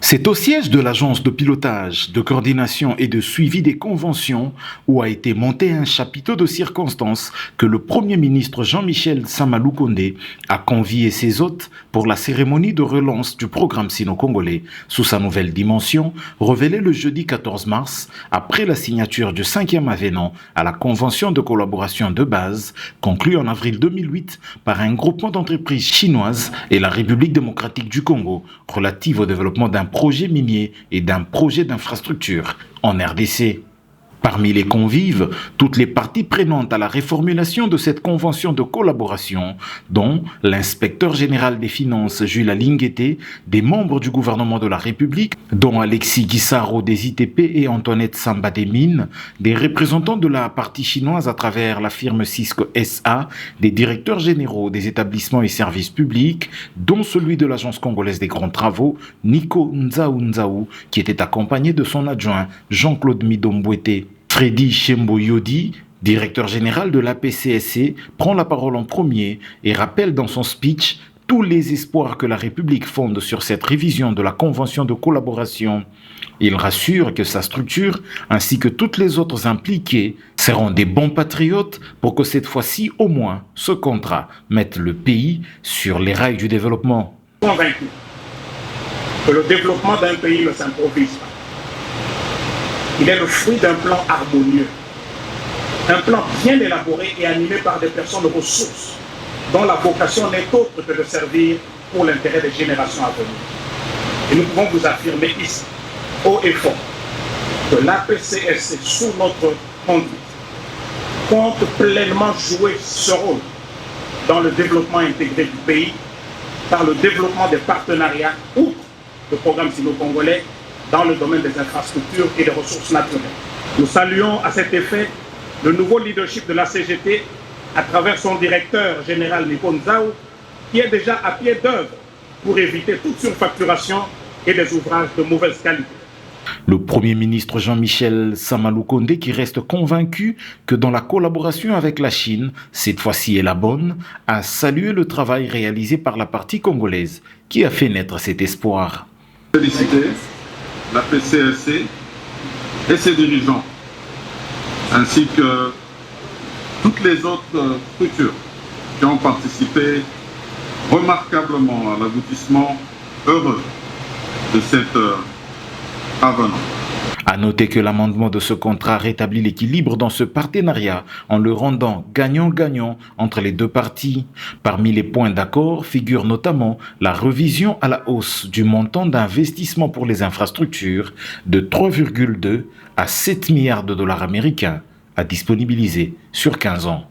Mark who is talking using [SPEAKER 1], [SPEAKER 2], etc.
[SPEAKER 1] C'est au siège de l'agence de pilotage, de coordination et de suivi des conventions où a été monté un chapiteau de circonstances que le Premier ministre Jean-Michel Sama-Lukonde a convié ses hôtes pour la cérémonie de relance du programme sino-congolais sous sa nouvelle dimension, révélée le jeudi 14 mars après la signature du 5e avenant à la convention de collaboration de base conclue en avril 2008 par un groupement d'entreprises chinoises et la République démocratique du Congo relative au développement d'un projet minier et d'un projet d'infrastructure en RDC. Parmi les convives, toutes les parties prenantes à la réformulation de cette convention de collaboration, dont l'inspecteur général des finances Jules Alinguete, des membres du gouvernement de la République, dont Alexis Guissaro des ITP et Antoinette Samba des Mines, des représentants de la partie chinoise à travers la firme Cisco SA, des directeurs généraux des établissements et services publics, dont celui de l'Agence congolaise des grands travaux, Nico Nzaou, qui était accompagné de son adjoint Jean-Claude Midombouete. Freddy Chembo-Yodi, directeur général de l'APCSC, prend la parole en premier et rappelle dans son speech tous les espoirs que la République fonde sur cette révision de la convention de collaboration. Il rassure que sa structure, ainsi que toutes les autres impliquées, seront des bons patriotes pour que cette fois-ci, au moins, ce contrat mette le pays sur les rails du développement.
[SPEAKER 2] Convaincu que le développement d'un pays ne s'improvise pas. Il est le fruit d'un plan harmonieux, un plan bien élaboré et animé par des personnes ressources dont la vocation n'est autre que de servir pour l'intérêt des générations à venir. Et nous pouvons vous affirmer ici, haut et fort, que l'APCSC, sous notre conduite, compte pleinement jouer ce rôle dans le développement intégré du pays, par le développement des partenariats outre le programme sino-congolais, dans le domaine des infrastructures et des ressources naturelles. Nous saluons à cet effet le nouveau leadership de la CGT à travers son directeur général Nico Nzaou, qui est déjà à pied d'œuvre pour éviter toute surfacturation et des ouvrages de mauvaise qualité.
[SPEAKER 1] Le Premier ministre Jean-Michel Sama-Lukonde qui reste convaincu que dans la collaboration avec la Chine, cette fois-ci est la bonne, a salué le travail réalisé par la partie congolaise qui a fait naître cet espoir.
[SPEAKER 3] Féliciter la PCSC et ses dirigeants, ainsi que toutes les autres structures qui ont participé remarquablement à l'aboutissement heureux de cet avenant.
[SPEAKER 1] À noter que l'amendement de ce contrat rétablit l'équilibre dans ce partenariat en le rendant gagnant-gagnant entre les deux parties. Parmi les points d'accord figure notamment la révision à la hausse du montant d'investissement pour les infrastructures de 3,2 à 7 milliards de dollars américains à disponibiliser sur 15 ans.